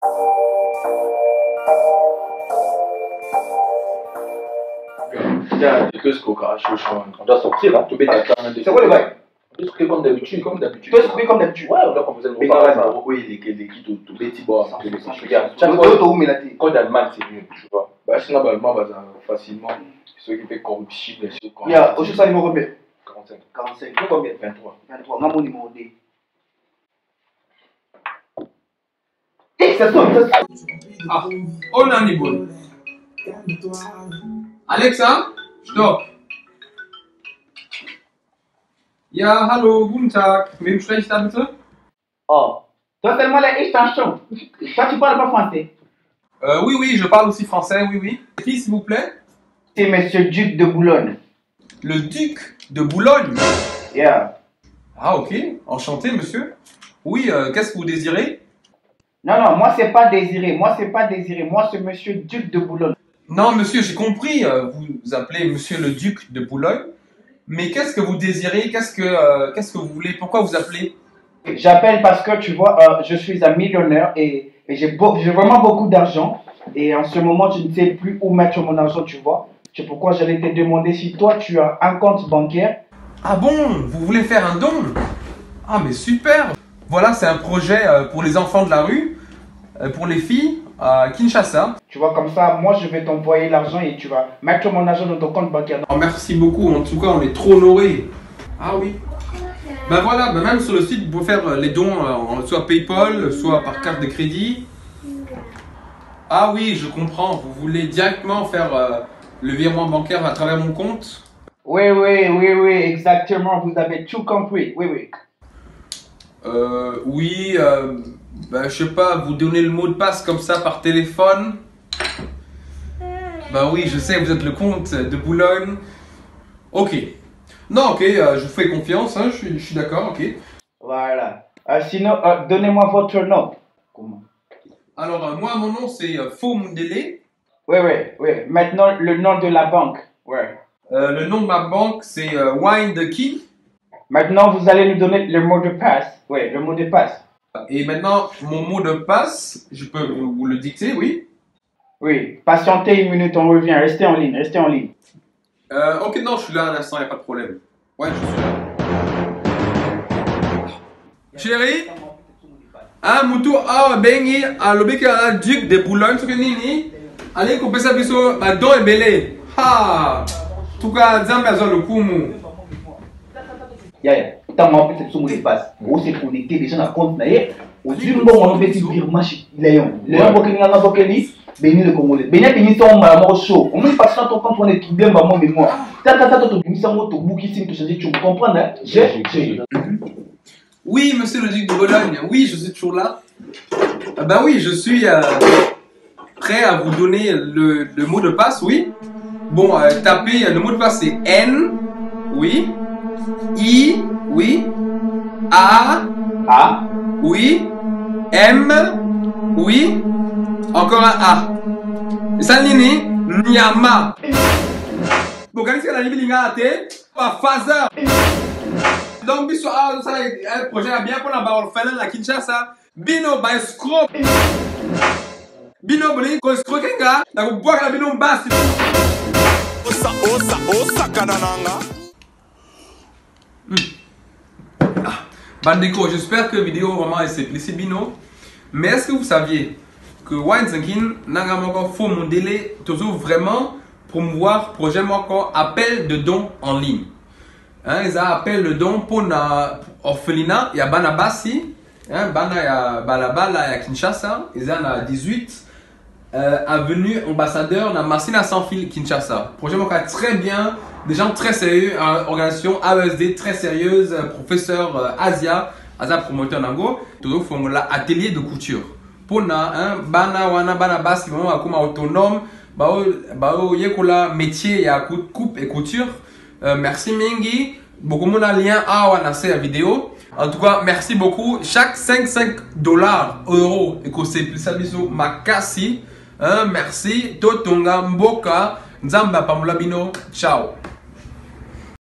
Il y a quelques scores, on doit sortir, hein. C'est quoi le bail? On doit comme d'habitude, comme d'habitude. Tu dois s'occuper comme d'habitude. Ouais, on doit composer le mot. Oui, les kits, tout les petits bords. Quand d'Allemagne, c'est mieux, tu vois. Bah, sinon, Allemagne va facilement s'occuper corruptible. Il y a au ça numéro combien? 45. 45. Tu combien? 23. 23. On a mon numéro D. Eh, ça sonne, ça sonne. Ah, on a niveau. Alexa, stopp. Ja, hallo, guten Tag. Wem spreche ich da bitte? Oh, toi seulement les extensions. Toi, tu parles pas français. Oui, oui, je parle aussi français, oui, oui. Qui, s'il vous plaît? C'est Monsieur Duc de Boulogne. Le duc de Boulogne? Yeah. Ah, ok. Enchanté, monsieur. Oui, qu'est-ce que vous désirez? Non, non, moi, c'est pas désiré. Moi, c'est pas désiré. Moi, c'est Monsieur Duc de Boulogne. Non, monsieur, j'ai compris. Vous appelez monsieur le duc de Boulogne. Mais qu'est-ce que vous désirez? Qu'est-ce que vous voulez? Pourquoi vous appelez? J'appelle parce que, tu vois, je suis un millionnaire et j'ai vraiment beaucoup d'argent. Et en ce moment, je ne sais plus où mettre mon argent, tu vois. C'est pourquoi j'allais te demander si toi, tu as un compte bancaire. Ah bon? Vous voulez faire un don? Ah, mais super! Voilà, c'est un projet pour les enfants de la rue, pour les filles à Kinshasa. Tu vois, comme ça, moi, je vais t'envoyer l'argent et tu vas mettre mon argent dans ton compte bancaire. Oh, merci beaucoup, en tout cas, on est trop honorés. Ah oui. Ben voilà, ben même sur le site, vous pouvez faire les dons soit PayPal, soit par carte de crédit. Ah oui, je comprends, vous voulez directement faire le virement bancaire à travers mon compte? Oui, oui, oui, oui, exactement, vous avez tout compris, oui, oui. Oui, ben, je sais pas, vous donnez le mot de passe comme ça par téléphone. Ben oui, je sais, vous êtes le comte de Boulogne. Ok. Non, ok, je vous fais confiance, hein, je suis d'accord, ok. Voilà. Sinon, donnez-moi votre nom. Comment? Alors, moi, mon nom, c'est Faux Mundele. Oui, oui, oui. Maintenant, le nom de la banque. Ouais. Le nom de ma banque, c'est Wine the Key. Maintenant, vous allez nous donner le mot de passe. Oui, le mot de passe. Et maintenant, mon mot de passe, je peux vous le dicter, oui? Oui. Patientez une minute, on revient. Restez en ligne, restez en ligne. Ok, non, je suis là un instant, il n'y a pas de problème. Ouais, je suis là. Chérie? Ah, Moutou, ah, bengi, ah, l'obéki à duc de Boulogne, ce que nini? Allez, couper ça, biso, bah, don et belé. Ha! En tout cas, Zambé a le kumu. Yaya, tant on peut se passe. On s'est connecté déjà dans le compte. Au début, on peut dire virement chez Léon. Léon, vous avez béni le Congolais. Béni, béni, ton maman chaud. On met pas ça, quand on est tout bien, maman, mais moi. Tata, tu me sens au bout qui signe, tu comprends, hein? Oui, monsieur le duc de Bologne, oui, je suis toujours là. Ben oui, je suis prêt à vous donner le mot de passe, oui. Bon, tapez, le mot de passe c'est N, oui. I, oui. A, oui. M, oui. Encore un A. Et ça, Nini, Nyama. Bon, quand c'est la limite, pas Faza. Donc, biso ça un projet bien pour la barre faire la Kinshasa. Bino by scrop. Bino boli ko scrokenga, na ko boire la bino basse. Osa kanananga. Bandeko, j'espère que la vidéo vraiment est plaisir Bino. Mais est-ce que vous saviez que Wine Zankin n'a encore faux modèle toujours vraiment promouvoir projet encore appel de dons en ligne. Hein, ils appellent le don pour na orphelinat, il y a Banabasi, hein, Bana il y a Balabala, il y a Kinshasa, ils ont 18 avenue ambassadeur na Massina sans fil Kinshasa. Projet très bien, des gens très sérieux, organisation AESD très sérieuse, professeur Asia, promoteur Nango, toujours font l'atelier de couture. Pour na hein, Bana wana Banabasi vraiment comme autonome, bao yekola métier ya coupe et couture. Merci Mingi, beaucoup de lien à la vidéo. En tout cas, merci beaucoup. Chaque $5 euros et que c'est plus ça makasi. Merci. Totonga Mboka. Nzamba Pamulabino. Ciao.